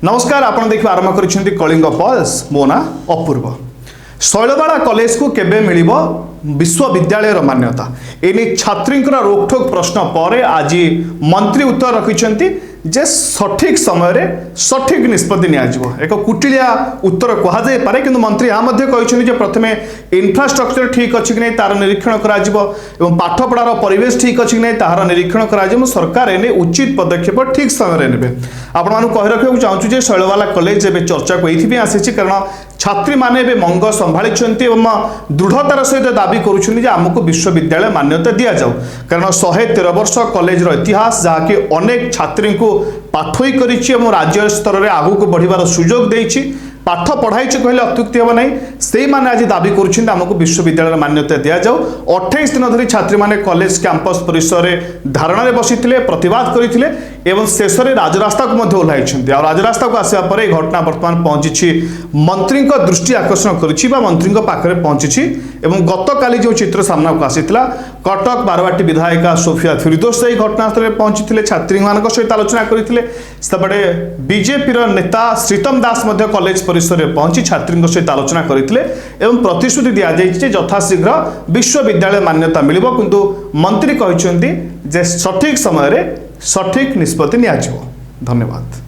नमस्कार, आपण देखिए आरंभ करिसेंती कलिंग पल्स। मो ना अपूर्व। शैलबाला कॉलेज को केबे मिलिबो विश्वविद्यालय मान्यता एने छात्री रोकठोक प्रश्न पर आज मंत्री उत्तर रखिंट जे सठिक समय रे सठिक निष्पत्ति नियाजिबो। एक कुटिलिया उत्तर कहुए पारे किंतु मंत्री कहते प्रथमे इन्फ्रास्ट्रक्चर ठीक अच्छी कि नहीं तार निरीक्षण कर पाठपढ़ार परिवेश ठीक अच्छी कि नहीं तार निरीक्षण कर सरकार एने उचित पदक्षेप ठीक समय ने आपण मानू कहि रखा चाहूँ जे शैलबाला कॉलेज एवं चर्चा को ये आसी कारण छात्री माने मंग संभाली दृढ़तार सहित दाबी करमको विश्वविद्यालय मान्यता दि जाऊ कारण 113 वर्ष कॉलेज इतिहास जहाँकि अनेक छात्री को पाठोई करी राज्य स्तर में आगू को बढ़िबार सुजोग देछि पाठ पढ़ाई कहले अत्युक्ति हम नहीं से माने आज दाबी करमको विश्वविद्यालय मान्यता दि जाऊ। 28 दिन धरी छात्री माने कॉलेज कैंपस परिसर में धारणा बसी प्रतिवाद करते एवं शेष में राजरास्ता को ओह्लाई राजरास्ता को आसवा पर घटना बर्तमान पहुंची मंत्री दृष्टि आकर्षण कर मंत्री पाखे पहुंची एवं गत काली जो चित्र सामना को आसीला कटक बारवाटी विधायिका सोफिया फिरदोस घटनास्थल में पहुंची छात्री सहित आलोचना करते बीजेपी नेता श्रीतम दास कॉलेज परिसर में पहुंची छात्री सहित आलोचना करते प्रतिश्रुति दि जाए यथाशीघ्र विश्वविद्यालय मान्यता मिलिबो किंतु मंत्री कहते सठिक समय रे सठिक निष्पत्ति नियाजिबो। धन्यवाद।